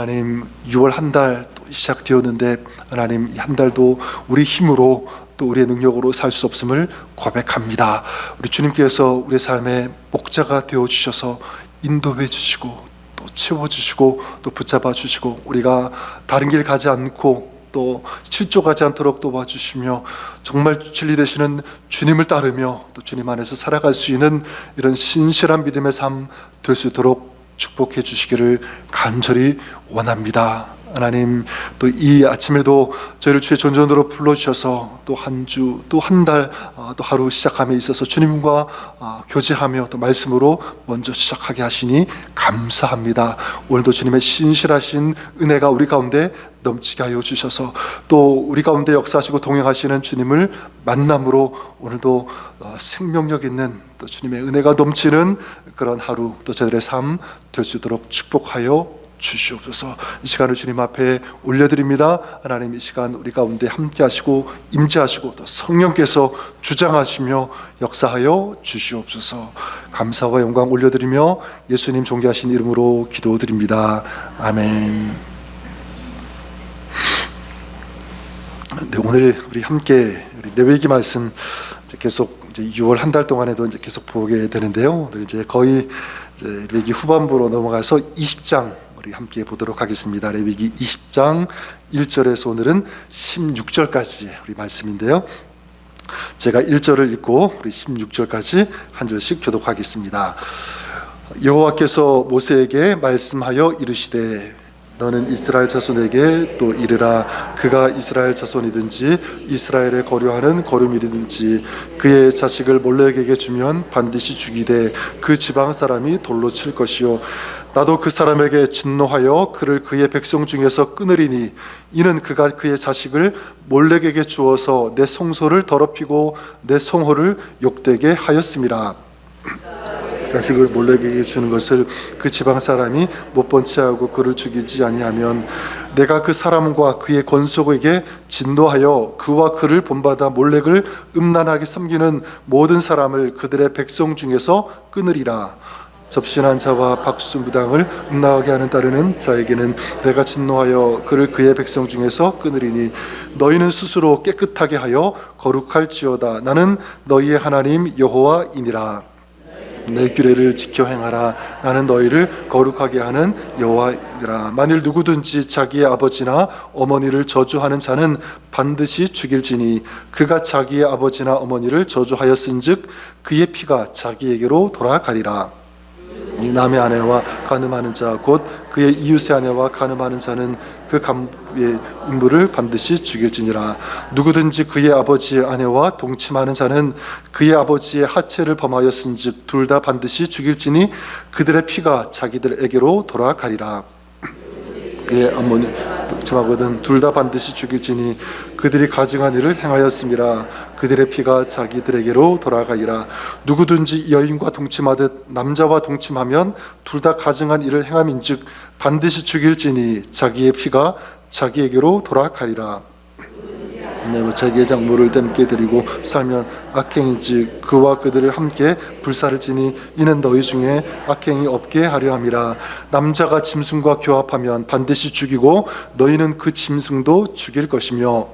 하나님 6월 한 달 또 시작되었는데 하나님 한 달도 우리 힘으로 또 우리의 능력으로 살 수 없음을 고백합니다. 우리 주님께서 우리의 삶의 목자가 되어주셔서 인도해 주시고 또 채워주시고 또 붙잡아 주시고 우리가 다른 길 가지 않고 또 실족하지 않도록 도와주시며 정말 진리 되시는 주님을 따르며 또 주님 안에서 살아갈 수 있는 이런 신실한 믿음의 삶 될 수 있도록 축복해 주시기를 간절히 원합니다. 하나님 또 이 아침에도 저희를 주의 전전으로 불러주셔서 또 한 주 또 한 달 또 하루 시작함에 있어서 주님과 교제하며 또 말씀으로 먼저 시작하게 하시니 감사합니다. 오늘도 주님의 신실하신 은혜가 우리 가운데 넘치게 하여 주셔서 또 우리 가운데 역사하시고 동행하시는 주님을 만남으로 오늘도 생명력 있는 또 주님의 은혜가 넘치는 그런 하루 또 저들의 삶 될 수 있도록 축복하여 주시옵소서. 이 시간을 주님 앞에 올려드립니다. 하나님 이 시간 우리 가운데 함께 하시고 임재하시고 또 성령께서 주장하시며 역사하여 주시옵소서. 감사와 영광 올려드리며 예수님 존귀하신 이름으로 기도드립니다. 아멘. 네, 오늘 우리 함께 레위기 말씀 계속 이제 6월 한 달 동안에도 이제 계속 보게 되는데요. 오늘 이제 거의 이제 레위기 후반부로 넘어가서 20장 우리 함께 보도록 하겠습니다. 레위기 20장 1절에서 오늘은 16절까지 우리 말씀인데요. 제가 1절을 읽고 우리 16절까지 한 절씩 교독하겠습니다. 여호와께서 모세에게 말씀하여 이르시되 너는 이스라엘 자손에게 또 이르라. 그가 이스라엘 자손이든지 이스라엘에 거류하는 거류민이든지 그의 자식을 몰렉에게 주면 반드시 죽이되 그 지방 사람이 돌로 칠 것이요 나도 그 사람에게 진노하여 그를 그의 백성 중에서 끊으리니 이는 그가 그의 자식을 몰렉에게 주어서 내 성소를 더럽히고 내 성호를 욕되게 하였음이라. 자식을 몰렉에게 주는 것을 그 지방 사람이 못 본 채하고 그를 죽이지 아니하면 내가 그 사람과 그의 권속에게 진노하여 그와 그를 본받아 몰렉을 음란하게 섬기는 모든 사람을 그들의 백성 중에서 끊으리라. 접신한 자와 박수무당을 음란하게 하는 따르는 자에게는 내가 진노하여 그를 그의 백성 중에서 끊으리니 너희는 스스로 깨끗하게 하여 거룩할지어다. 나는 너희의 하나님 여호와이니라. 내 규례를 지켜 행하라. 나는 너희를 거룩하게 하는 여호와이니라. 만일 누구든지 자기의 아버지나 어머니를 저주하는 자는 반드시 죽일지니 그가 자기의 아버지나 어머니를 저주하였은즉 그의 피가 자기에게로 돌아가리라. 이 남의 아내와 간음하는 자 곧 그의 이웃의 아내와 간음하는 자는 그 간부의 인물을 반드시 죽일지니라. 누구든지 그의 아버지의 아내와 동침하는 자는 그의 아버지의 하체를 범하였은즉 둘 다 반드시 죽일지니 그들의 피가 자기들에게로 돌아가리라. 그의 어머니 동침하거든 둘 다 반드시 죽일지니 그들이 가증한 일을 행하였음이라. 그들의 피가 자기들에게로 돌아가리라. 누구든지 여인과 동침하듯 남자와 동침하면 둘 다 가증한 일을 행함인즉 반드시 죽일지니 자기의 피가 자기에게로 돌아가리라. 자기의 장모를 댐게 드리고 살면 악행이지 그와 그들을 함께 불사를 지니 이는 너희 중에 악행이 없게 하려 함이라. 남자가 짐승과 교합하면 반드시 죽이고 너희는 그 짐승도 죽일 것이며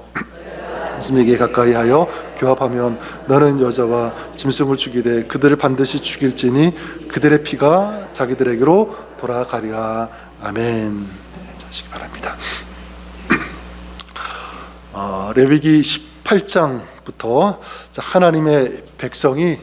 짐승에게 가까이 하여 교합하면 너는 여자와 짐승을 죽이되 그들을 반드시 죽일지니 그들의 피가 자기들에게로 돌아가리라. 아멘. 자시기 바랍니다. 레위기 18장부터 하나님의 백성이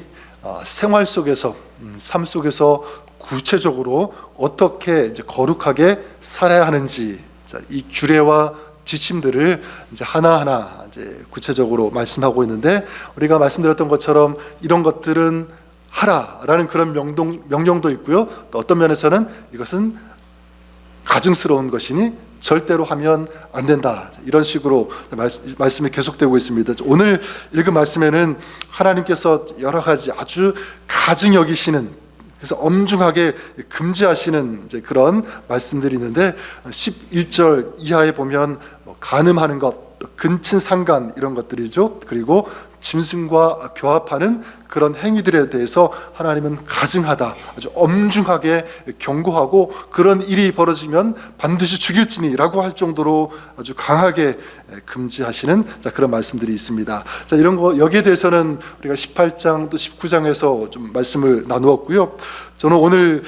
생활 속에서 삶 속에서 구체적으로 어떻게 이제 거룩하게 살아야 하는지 이 규례와 지침들을 이제 하나하나 이제 구체적으로 말씀하고 있는데 우리가 말씀드렸던 것처럼 이런 것들은 하라라는 그런 명령도 있고요. 또 어떤 면에서는 이것은 가증스러운 것이니 절대로 하면 안 된다. 이런 식으로 말씀이 계속되고 있습니다. 오늘 읽은 말씀에는 하나님께서 여러 가지 아주 가증 여기시는 그래서 엄중하게 금지하시는 이제 그런 말씀들이 있는데 11절 이하에 보면 간음하는 것, 또 근친 상간 이런 것들이죠. 그리고 짐승과 교합하는 그런 행위들에 대해서 하나님은 가증하다, 아주 엄중하게 경고하고 그런 일이 벌어지면 반드시 죽일지니라고 할 정도로 아주 강하게 금지하시는 그런 말씀들이 있습니다. 자, 이런 거 여기에 대해서는 우리가 18장 또 19장에서 좀 말씀을 나누었고요. 저는 오늘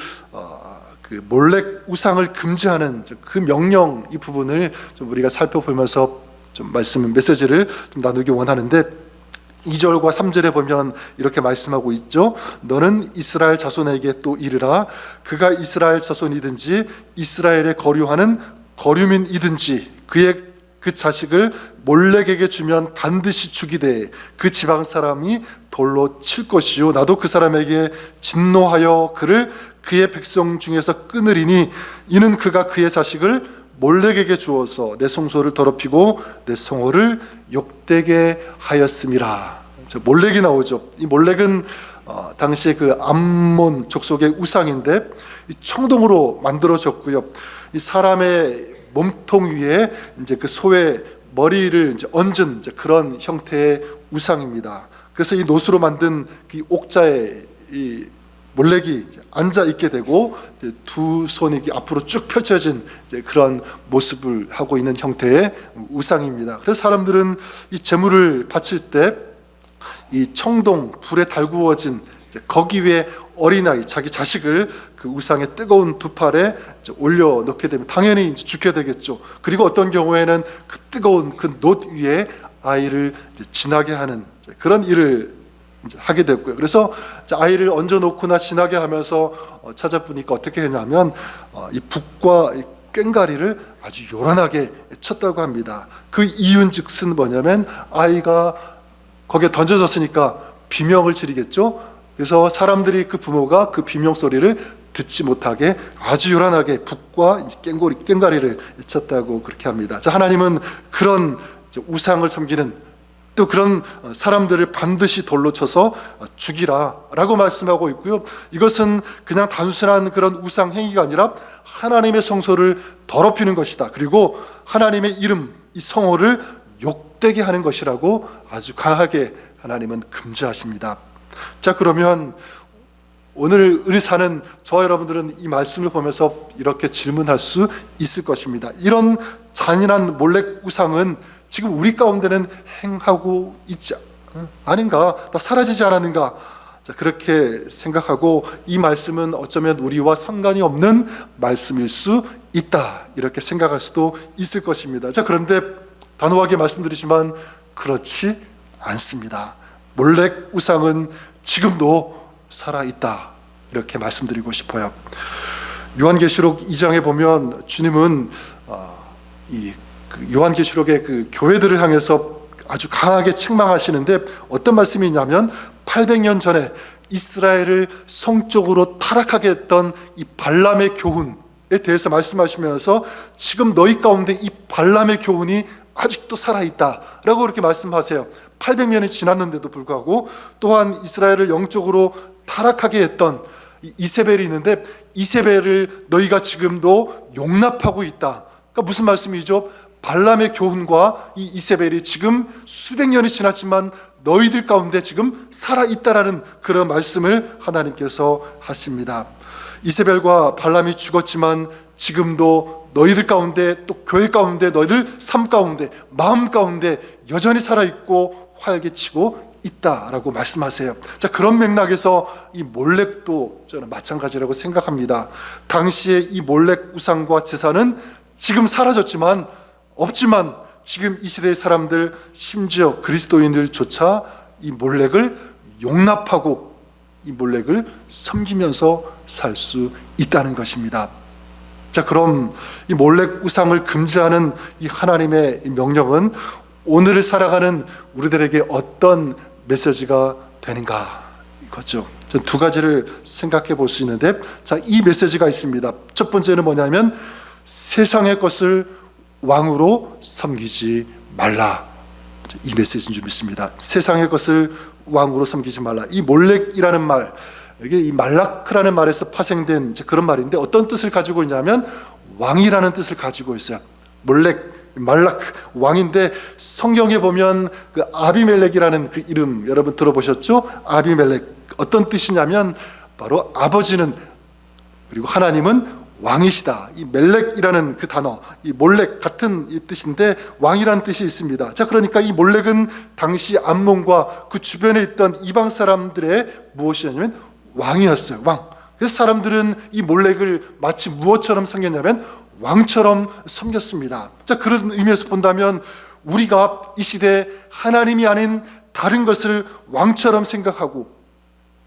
그 몰렉 우상을 금지하는 그 명령 이 부분을 좀 우리가 살펴보면서 좀 메시지를 좀 나누기 원하는데, 2절과 3절에 보면 이렇게 말씀하고 있죠. 너는 이스라엘 자손에게 또 이르라. 그가 이스라엘 자손이든지 이스라엘에 거류하는 거류민이든지 그 자식을 몰렉에게 주면 반드시 죽이되 그 지방 사람이 돌로 칠 것이요 나도 그 사람에게 진노하여 그를 그의 백성 중에서 끊으리니 이는 그가 그의 자식을 몰렉에게 주어서 내 성소를 더럽히고 내 성호를 욕되게 하였음이라. 몰렉이 나오죠. 이 몰렉은 당시에 그 암몬 족속의 우상인데 청동으로 만들어졌고요. 이 사람의 몸통 위에 이제 그 소의 머리를 이제 얹은 이제 그런 형태의 우상입니다. 그래서 이 노수로 만든 이 옥자에 이 몰렉이 앉아 있게 되고 이제 두 손이 앞으로 쭉 펼쳐진 이제 그런 모습을 하고 있는 형태의 우상입니다. 그래서 사람들은 이 제물을 바칠 때 이 청동 불에 달구어진 거기 위에 어린아이 자기 자식을 그 우상의 뜨거운 두 팔에 올려 놓게 되면 당연히 죽게 되겠죠. 그리고 어떤 경우에는 그 뜨거운 그 놋 위에 아이를 지나게 하는 그런 일을 하게 됐고요. 그래서 아이를 얹어놓거나 지나게 하면서 찾아보니까 어떻게 했냐면 이 북과 이 꽹가리를 아주 요란하게 쳤다고 합니다. 그 이유는즉슨 뭐냐면 아이가 거기에 던져졌으니까 비명을 지르겠죠. 그래서 사람들이 그 부모가 그 비명 소리를 듣지 못하게 아주 요란하게 북과 꽹가리를 쳤다고 그렇게 합니다. 자, 하나님은 그런 우상을 섬기는 또 그런 사람들을 반드시 돌로 쳐서 죽이라 라고 말씀하고 있고요. 이것은 그냥 단순한 그런 우상 행위가 아니라 하나님의 성소를 더럽히는 것이다. 그리고 하나님의 이름, 이 성호를 욕되게 하는 것이라고 아주 강하게 하나님은 금지하십니다. 자, 그러면 오늘 우리 사는 저와 여러분들은 이 말씀을 보면서 이렇게 질문할 수 있을 것입니다. 이런 잔인한 몰렉 우상은 지금 우리 가운데는 행하고 있지 않은가? 다 사라지지 않았는가? 자, 그렇게 생각하고 이 말씀은 어쩌면 우리와 상관이 없는 말씀일 수 있다, 이렇게 생각할 수도 있을 것입니다. 자, 그런데 단호하게 말씀드리지만 그렇지 않습니다. 몰렉 우상은 지금도 살아있다, 이렇게 말씀드리고 싶어요. 요한계시록 2장에 보면 주님은 요한계시록의 그 교회들을 향해서 아주 강하게 책망하시는데 어떤 말씀이 있냐면 800년 전에 이스라엘을 성적으로 타락하게 했던 이 발람의 교훈에 대해서 말씀하시면서 지금 너희 가운데 이 발람의 교훈이 아직도 살아있다라고 그렇게 말씀하세요. 800년이 지났는데도 불구하고 또한 이스라엘을 영적으로 타락하게 했던 이세벨이 있는데 이세벨을 너희가 지금도 용납하고 있다. 그러니까 무슨 말씀이죠? 발람의 교훈과 이 이세벨이 지금 수백 년이 지났지만 너희들 가운데 지금 살아있다라는 그런 말씀을 하나님께서 하십니다. 이세벨과 발람이 죽었지만 지금도 너희들 가운데 또 교회 가운데 너희들 삶 가운데 마음 가운데 여전히 살아있고 활개치고 있다라고 말씀하세요. 자, 그런 맥락에서 이 몰렉도 저는 마찬가지라고 생각합니다. 당시에 이 몰렉 우상과 제사는 지금 사라졌지만 없지만 지금 이 시대의 사람들 심지어 그리스도인들조차 이 몰렉을 용납하고 이 몰렉을 섬기면서 살 수 있다는 것입니다. 자, 그럼 이 몰렉 우상을 금지하는 이 하나님의 명령은 오늘을 살아가는 우리들에게 어떤 메시지가 되는가, 이거죠. 전 두 가지를 생각해 볼 수 있는데, 자, 이 메시지가 있습니다. 첫 번째는 뭐냐면 세상의 것을 왕으로 섬기지 말라, 이 메시지인 줄 믿습니다. 세상의 것을 왕으로 섬기지 말라. 이 몰렉이라는 말, 이게 이 말라크라는 말에서 파생된 그런 말인데 어떤 뜻을 가지고 있냐면 왕이라는 뜻을 가지고 있어요. 몰렉, 말라크 왕인데, 성경에 보면 그 아비멜렉이라는 그 이름 여러분 들어보셨죠? 아비멜렉, 어떤 뜻이냐면 바로 아버지는, 그리고 하나님은 왕이시다. 이 멜렉이라는 그 단어, 이 몰렉 같은 이 뜻인데 왕이라는 뜻이 있습니다. 자, 그러니까 이 몰렉은 당시 암몬과 그 주변에 있던 이방 사람들의 무엇이냐면 왕이었어요. 왕. 그래서 사람들은 이 몰렉을 마치 무엇처럼 섬겼냐면 왕처럼 섬겼습니다. 자, 그런 의미에서 본다면 우리가 이 시대에 하나님이 아닌 다른 것을 왕처럼 생각하고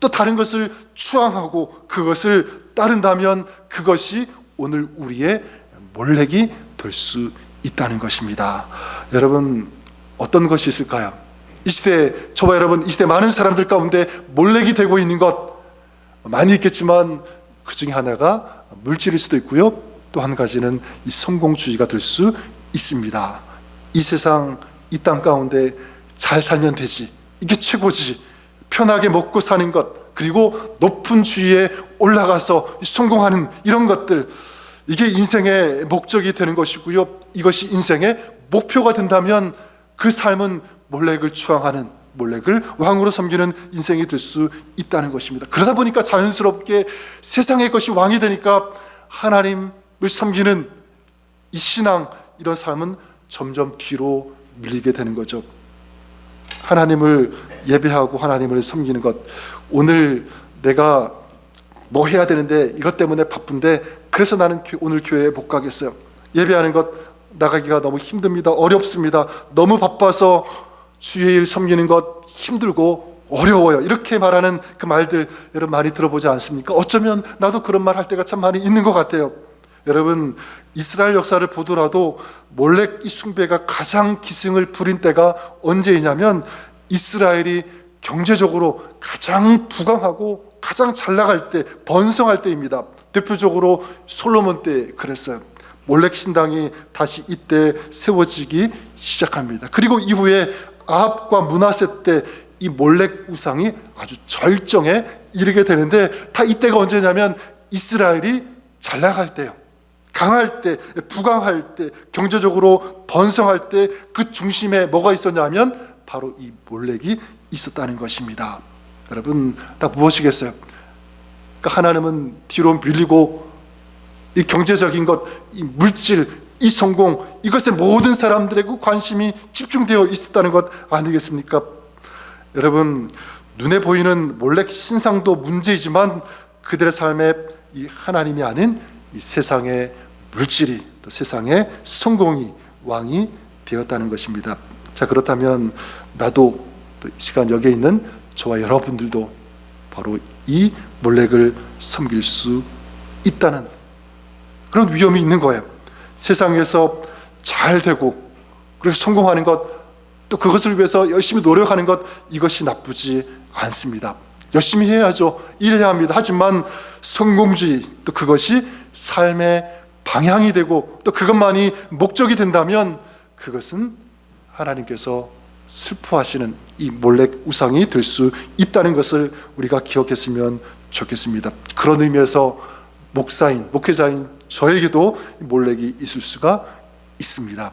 또 다른 것을 추앙하고 그것을 따른다면 그것이 오늘 우리의 몰렉이 될 수 있다는 것입니다. 여러분, 어떤 것이 있을까요? 이 시대에, 저와 여러분, 이 시대 많은 사람들 가운데 몰렉이 되고 있는 것 많이 있겠지만 그 중에 하나가 물질일 수도 있고요, 또 한 가지는 이 성공주의가 될 수 있습니다. 이 세상, 이 땅 가운데 잘 살면 되지, 이게 최고지, 편하게 먹고 사는 것, 그리고 높은 주위에 올라가서 성공하는 이런 것들, 이게 인생의 목적이 되는 것이고요, 이것이 인생의 목표가 된다면 그 삶은 몰렉을 추앙하는, 몰렉을 왕으로 섬기는 인생이 될 수 있다는 것입니다. 그러다 보니까 자연스럽게 세상의 것이 왕이 되니까 하나님을 섬기는 이 신앙, 이런 삶은 점점 뒤로 밀리게 되는 거죠. 하나님을 예배하고 하나님을 섬기는 것, 오늘 내가 뭐 해야 되는데 이것 때문에 바쁜데 그래서 나는 오늘 교회에 못 가겠어요. 예배하는 것 나가기가 너무 힘듭니다. 어렵습니다. 너무 바빠서 주의 일 섬기는 것 힘들고 어려워요. 이렇게 말하는 그 말들 여러분 많이 들어보지 않습니까? 어쩌면 나도 그런 말 할 때가 참 많이 있는 것 같아요. 여러분, 이스라엘 역사를 보더라도 몰렉 이 숭배가 가장 기승을 부린 때가 언제이냐면 이스라엘이 경제적으로 가장 부강하고 가장 잘 나갈 때, 번성할 때입니다. 대표적으로 솔로몬 때 그랬어요. 몰렉 신당이 다시 이때 세워지기 시작합니다. 그리고 이후에 아합과 므낫세 때 이 몰렉 우상이 아주 절정에 이르게 되는데, 다 이때가 언제냐면 이스라엘이 잘 나갈 때요, 강할 때, 부강할 때, 경제적으로 번성할 때 그 중심에 뭐가 있었냐면 바로 이 몰렉이 있었다는 것입니다. 여러분, 다 무엇이겠어요? 그러니까 하나님은 뒤로 밀리고 이 경제적인 것, 이 물질, 이 성공, 이것에 모든 사람들의 그 관심이 집중되어 있었다는 것 아니겠습니까? 여러분, 눈에 보이는 몰렉 신상도 문제이지만 그들의 삶에 이 하나님이 아닌 이 세상의 물질이, 또 세상의 성공이 왕이 되었다는 것입니다. 자, 그렇다면 나도 또 이 시간 여기에 있는 저와 여러분들도 바로 이 몰렉을 섬길 수 있다는 그런 위험이 있는 거예요. 세상에서 잘 되고 그리고 성공하는 것, 또 그것을 위해서 열심히 노력하는 것, 이것이 나쁘지 않습니다. 열심히 해야죠. 일해야 합니다. 하지만 성공주의, 또 그것이 삶의 방향이 되고 또 그것만이 목적이 된다면 그것은 하나님께서 슬퍼하시는 이 몰렉 우상이 될 수 있다는 것을 우리가 기억했으면 좋겠습니다. 그런 의미에서 목사인, 목회자인 저에게도 몰렉이 있을 수가 있습니다.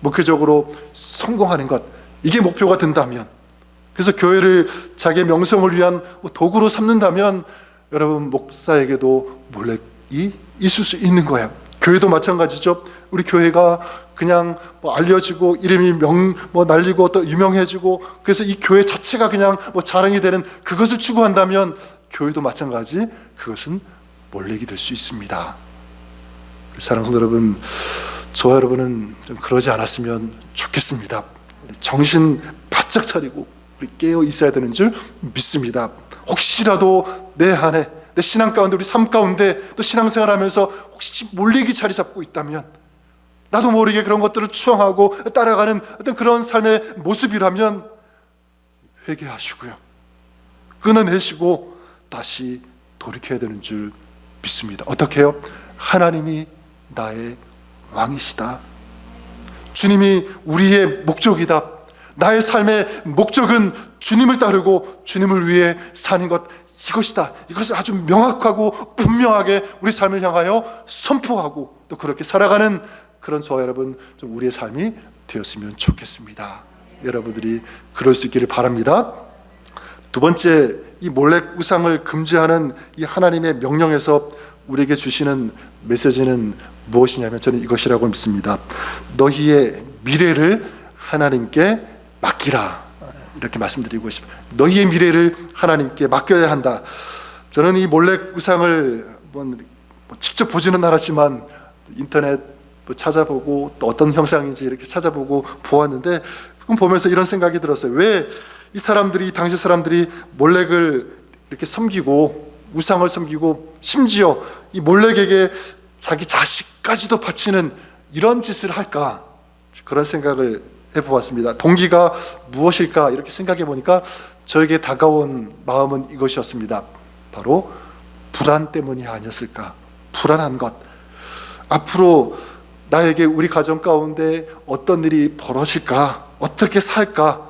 목회적으로 성공하는 것, 이게 목표가 된다면, 그래서 교회를 자기의 명성을 위한 도구로 삼는다면 여러분, 목사에게도 몰렉이 있을 수 있는 거예요. 교회도 마찬가지죠. 우리 교회가 그냥 알려지고 이름이 날리고 또 유명해지고 그래서 이 교회 자체가 그냥 자랑이 되는 그것을 추구한다면 교회도 마찬가지, 그것은 몰렉이 될 수 있습니다. 사랑하는 여러분, 저와 여러분은 좀 그러지 않았으면 좋겠습니다. 정신 바짝 차리고 우리 깨어 있어야 되는 줄 믿습니다. 혹시라도 내 안에, 내 신앙 가운데, 우리 삶 가운데 또 신앙생활하면서 혹시 몰렉이 자리 잡고 있다면, 나도 모르게 그런 것들을 추앙하고 따라가는 어떤 그런 삶의 모습이라면 회개하시고요, 끊어내시고 다시 돌이켜야 되는 줄 믿습니다. 어떻게 해요? 하나님이 나의 왕이시다. 주님이 우리의 목적이다. 나의 삶의 목적은 주님을 따르고 주님을 위해 사는 것, 이것이다. 이것을 아주 명확하고 분명하게 우리 삶을 향하여 선포하고 또 그렇게 살아가는 그런 저와 여러분 좀 우리의 삶이 되었으면 좋겠습니다. 여러분들이 그럴 수 있기를 바랍니다. 두 번째, 이 몰렉 우상을 금지하는 이 하나님의 명령에서 우리에게 주시는 메시지는 무엇이냐면 저는 이것이라고 믿습니다. 너희의 미래를 하나님께 맡기라, 이렇게 말씀드리고 싶어요. 너희의 미래를 하나님께 맡겨야 한다. 저는 이 몰렉 우상을 직접 보지는 않았지만 인터넷 찾아보고 또 어떤 형상인지 이렇게 찾아보고 보았는데, 그럼 보면서 이런 생각이 들었어요. 왜 이 사람들이, 당시 사람들이 몰렉을 이렇게 섬기고 우상을 섬기고 심지어 이 몰렉에게 자기 자식까지도 바치는 이런 짓을 할까? 그런 생각을 해보았습니다. 동기가 무엇일까? 이렇게 생각해 보니까 저에게 다가온 마음은 이것이었습니다. 바로 불안 때문이 아니었을까? 불안한 것. 앞으로 나에게, 우리 가정 가운데 어떤 일이 벌어질까? 어떻게 살까?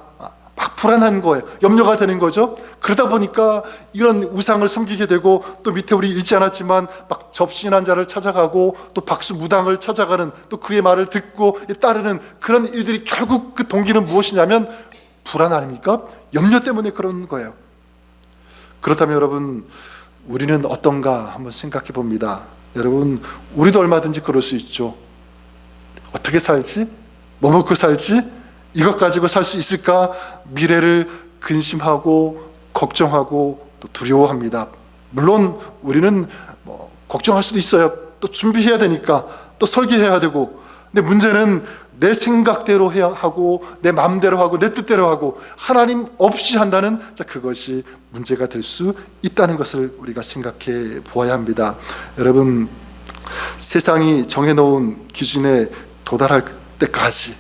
막 불안한 거예요. 염려가 되는 거죠. 그러다 보니까 이런 우상을 섬기게 되고, 또 밑에 우리 읽지 않았지만 막 접신한 자를 찾아가고 또 박수무당을 찾아가는, 또 그의 말을 듣고 따르는 그런 일들이, 결국 그 동기는 무엇이냐면 불안 아닙니까? 염려 때문에 그런 거예요. 그렇다면 여러분, 우리는 어떤가 한번 생각해 봅니다. 여러분, 우리도 얼마든지 그럴 수 있죠. 어떻게 살지? 뭐 먹고 살지? 이것 가지고 살 수 있을까? 미래를 근심하고 걱정하고 또 두려워합니다. 물론 우리는 걱정할 수도 있어요. 또 준비해야 되니까, 또 설계해야 되고. 근데 문제는 내 생각대로 해야 하고, 내 마음대로 하고, 내 뜻대로 하고, 하나님 없이 한다는, 그것이 문제가 될 수 있다는 것을 우리가 생각해 보아야 합니다. 여러분, 세상이 정해놓은 기준에 도달할 때까지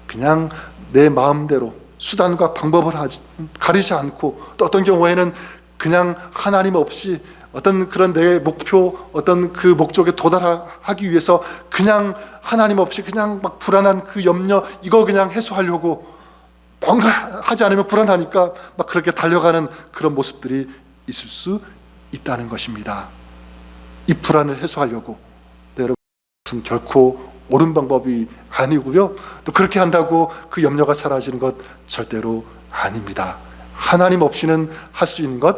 그냥 내 마음대로 수단과 방법을 가리지 않고, 또 어떤 경우에는 그냥 하나님 없이 어떤 그런 내 목표, 어떤 그 목적에 도달하기 위해서 그냥 하나님 없이 그냥 막 불안한 그 염려, 이거 그냥 해소하려고, 뭔가 하지 않으면 불안하니까 막 그렇게 달려가는 그런 모습들이 있을 수 있다는 것입니다. 이 불안을 해소하려고. 여러분, 그것은 결코 옳은 방법이 아니고요. 또 그렇게 한다고 그 염려가 사라지는 것 절대로 아닙니다. 하나님 없이는 할 수 있는 것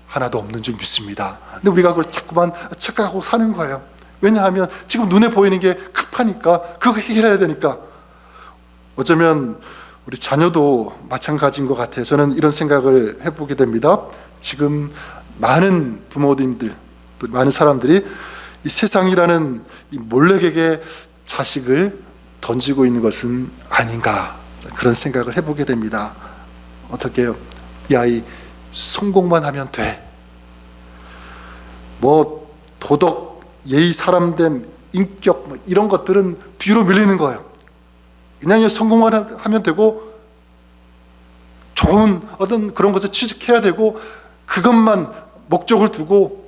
하나도 없는 줄 믿습니다. 근데 우리가 그걸 자꾸만 착각하고 사는 거예요. 왜냐하면 지금 눈에 보이는 게 급하니까, 그거 해결해야 되니까. 어쩌면 우리 자녀도 마찬가지인 것 같아요. 저는 이런 생각을 해보게 됩니다. 지금 많은 부모님들, 또 많은 사람들이 이 세상이라는 이 몰렉에게 자식을 던지고 있는 것은 아닌가, 그런 생각을 해보게 됩니다. 어떻게 해요? 이 아이 성공만 하면 돼. 도덕, 예의, 사람됨, 인격, 이런 것들은 뒤로 밀리는 거예요. 그냥 성공만 하면 되고, 좋은 어떤 그런 것을 취직해야 되고, 그것만 목적을 두고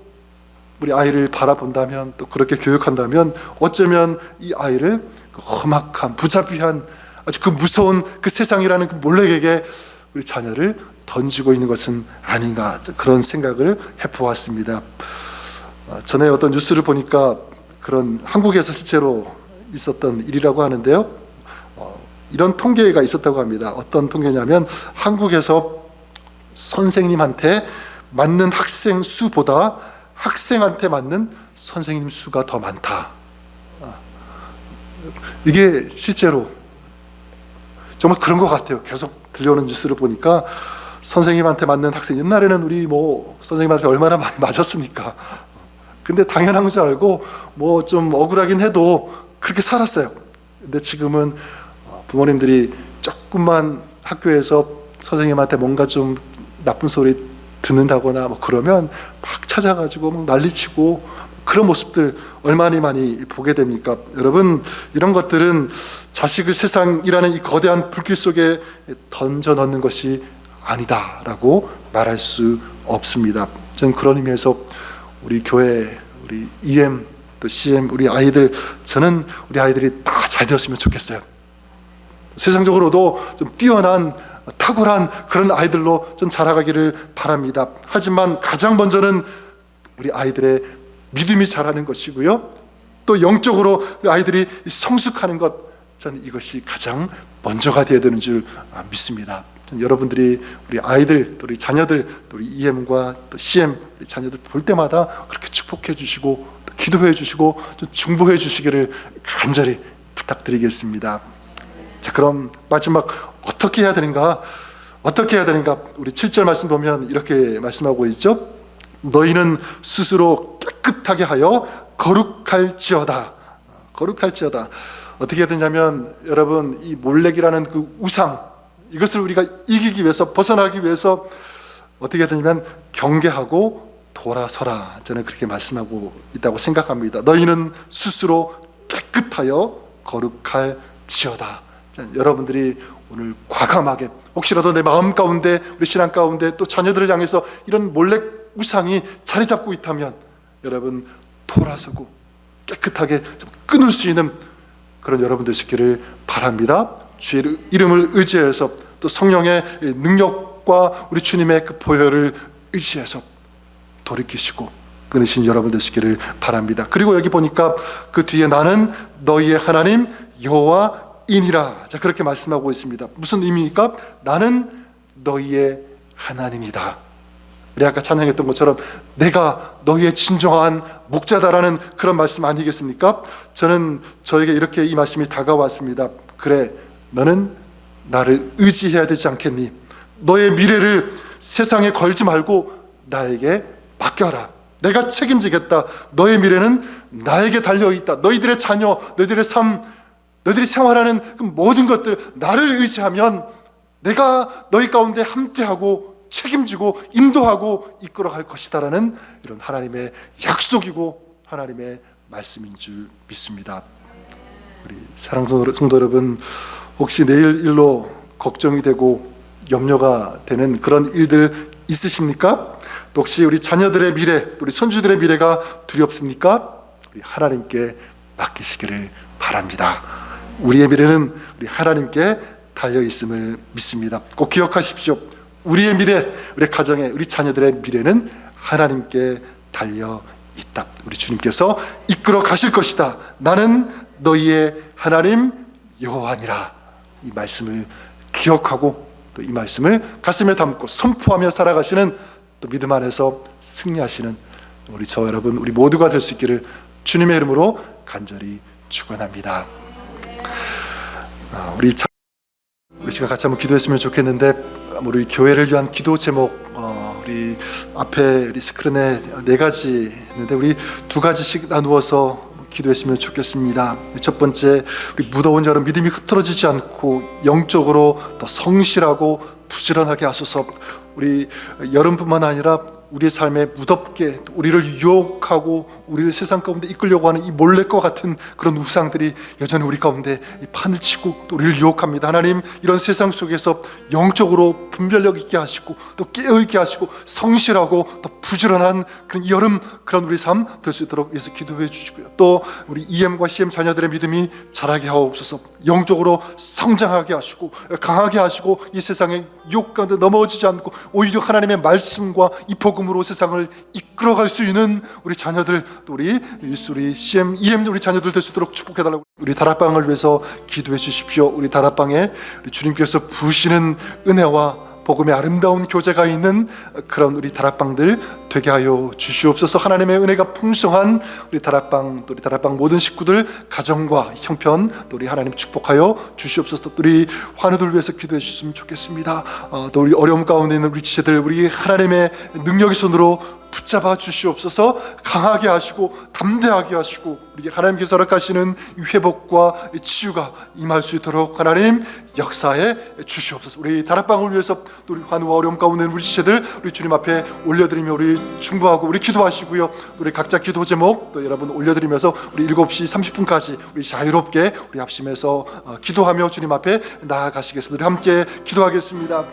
우리 아이를 바라본다면, 또 그렇게 교육한다면, 어쩌면 이 아이를 그 험악한, 부자비한, 아주 그 무서운 그 세상이라는 그 몰렉에게 우리 자녀를 던지고 있는 것은 아닌가, 그런 생각을 해보았습니다. 전에 어떤 뉴스를 보니까 그런 한국에서 실제로 있었던 일이라고 하는데요, 이런 통계가 있었다고 합니다. 어떤 통계냐면, 한국에서 선생님한테 맞는 학생 수보다 학생한테 맞는 선생님 수가 더 많다. 이게 실제로 정말 그런 것 같아요. 계속 들려오는 뉴스를 보니까 선생님한테 맞는 학생, 옛날에는 우리 선생님한테 얼마나 많이 맞았습니까? 근데 당연한 줄 알고 좀 억울하긴 해도 그렇게 살았어요. 근데 지금은 부모님들이 조금만 학교에서 선생님한테 뭔가 좀 나쁜 소리 듣는다거나 그러면 막 찾아가지고 막 난리치고, 그런 모습들 얼마나 많이 보게 됩니까? 여러분, 이런 것들은 자식을 세상이라는 이 거대한 불길 속에 던져 넣는 것이 아니다라고 말할 수 없습니다. 저는 그런 의미에서 우리 교회, 우리 EM 또 CM, 우리 아이들, 저는 우리 아이들이 다 잘 되었으면 좋겠어요. 세상적으로도 좀 뛰어난, 탁월한 그런 아이들로 좀 자라가기를 바랍니다. 하지만 가장 먼저는 우리 아이들의 믿음이 자라는 것이고요, 또 영적으로 아이들이 성숙하는 것, 저는 이것이 가장 먼저가 되어야 되는 줄 믿습니다. 여러분들이 우리 아이들, 또 우리 자녀들, 또 우리 EM과 또 CM 우리 자녀들 볼 때마다 그렇게 축복해 주시고 또 기도해 주시고 좀 중보해 주시기를 간절히 부탁드리겠습니다. 자, 그럼 마지막 어떻게 해야 되는가? 어떻게 해야 되는가? 우리 7절 말씀 보면 이렇게 말씀하고 있죠. 너희는 스스로 깨끗하게 하여 거룩할지어다. 거룩할지어다. 어떻게 해야 되냐면, 여러분, 이 몰렉이라는 그 우상, 이것을 우리가 이기기 위해서, 벗어나기 위해서 어떻게 해야 되냐면 경계하고 돌아서라. 저는 그렇게 말씀하고 있다고 생각합니다. 너희는 스스로 깨끗하여 거룩할지어다. 여러분들이 오늘 과감하게, 혹시라도 내 마음 가운데, 우리 신앙 가운데 또 자녀들을 향해서 이런 몰렉 우상이 자리 잡고 있다면, 여러분 돌아서고 깨끗하게 끊을 수 있는 그런 여러분 되시기를 바랍니다. 주의 이름을 의지해서, 또 성령의 능력과 우리 주님의 그 보혈을 의지해서 돌이키시고 끊으신 여러분 되시기를 바랍니다. 그리고 여기 보니까 그 뒤에 나는 너희의 하나님 여호와이니라. 자, 그렇게 말씀하고 있습니다. 무슨 의미입니까? 나는 너희의 하나님이다. 우리 아까 찬양했던 것처럼 내가 너희의 진정한 목자다라는 그런 말씀 아니겠습니까? 저는 저에게 이렇게 이 말씀이 다가왔습니다. 그래, 너는 나를 의지해야 되지 않겠니? 너의 미래를 세상에 걸지 말고 나에게 맡겨라. 내가 책임지겠다. 너의 미래는 나에게 달려있다. 너희들의 자녀, 너희들의 삶, 너희들이 생활하는 그 모든 것들, 나를 의지하면 내가 너희 가운데 함께하고 책임지고 인도하고 이끌어갈 것이다라는 이런 하나님의 약속이고 하나님의 말씀인 줄 믿습니다. 우리 사랑하는 성도 여러분, 혹시 내일 일로 걱정이 되고 염려가 되는 그런 일들 있으십니까? 또 혹시 우리 자녀들의 미래, 우리 손주들의 미래가 두렵습니까? 우리 하나님께 맡기시기를 바랍니다. 우리의 미래는 우리 하나님께 달려 있음을 믿습니다. 꼭 기억하십시오. 우리의 미래, 우리 가정의, 우리 자녀들의 미래는 하나님께 달려 있다. 우리 주님께서 이끌어 가실 것이다. 나는 너희의 하나님 여호와니라. 이 말씀을 기억하고 또 이 말씀을 가슴에 담고 선포하며 살아가시는, 또 믿음 안에서 승리하시는 우리 저 여러분, 우리 모두가 될 수 있기를 주님의 이름으로 간절히 축원합니다. 우리 시간 같이 한번 기도했으면 좋겠는데, 우리 교회를 위한 기도 제목, 우리 앞에 우리 스크린에 4가지 있는데 우리 2가지씩 나누어서 기도했으면 좋겠습니다. 첫 번째, 우리 무더운 여름 믿음이 흐트러지지 않고 영적으로 더 성실하고 부지런하게 하소서. 우리 여름뿐만 아니라 우리의 삶에 무덥게 우리를 유혹하고 우리를 세상 가운데 이끌려고 하는 이 몰렉과 같은 그런 우상들이 여전히 우리 가운데 판을 치고 또 우리를 유혹합니다. 하나님, 이런 세상 속에서 영적으로 분별력 있게 하시고 또 깨어있게 하시고 성실하고 또 부지런한 그런 여름, 그런 우리 삶 될 수 있도록 위해서 기도해 주시고요. 또 우리 EM과 CM 자녀들의 믿음이 자라게 하옵소서. 영적으로 성장하게 하시고 강하게 하시고 이 세상의 유혹 가운데 넘어지지 않고 오히려 하나님의 말씀과 이 복음으로 세상을 이끌어갈 수 있는 우리 자녀들, 또 우리 CM, EM 우리 자녀들 될 수 있도록 축복해달라고. 우리 다락방을 위해서 기도해 주십시오. 우리 다락방에 우리 주님께서 부으시는 은혜와 복음의 아름다운 교제가 있는 그런 우리 다락방들 되게 하여 주시옵소서. 하나님의 은혜가 풍성한 우리 다락방, 또 우리 다락방 모든 식구들, 가정과 형편, 또 우리 하나님 축복하여 주시옵소서. 또 우리 환우들 위해서 기도해 주셨으면 좋겠습니다. 또 우리 어려움 가운데 있는 우리 지체들, 우리 하나님의 능력의 손으로 붙잡아 주시옵소서. 강하게 하시고 담대하게 하시고 우리 하나님께서 허락하시는 회복과 치유가 임할 수 있도록 하나님 역사해 주시옵소서. 우리 다락방을 위해서 또 우리 환우와 어려움 가운데 있는 우리 지체들 우리 주님 앞에 올려드리며 우리 중보하고 우리 기도하시고요. 또 우리 각자 기도 제목 또 여러분 올려드리면서 우리 7시 30분까지 우리 자유롭게 우리 합심해서 기도하며 주님 앞에 나아가시겠습니다. 우리 함께 기도하겠습니다.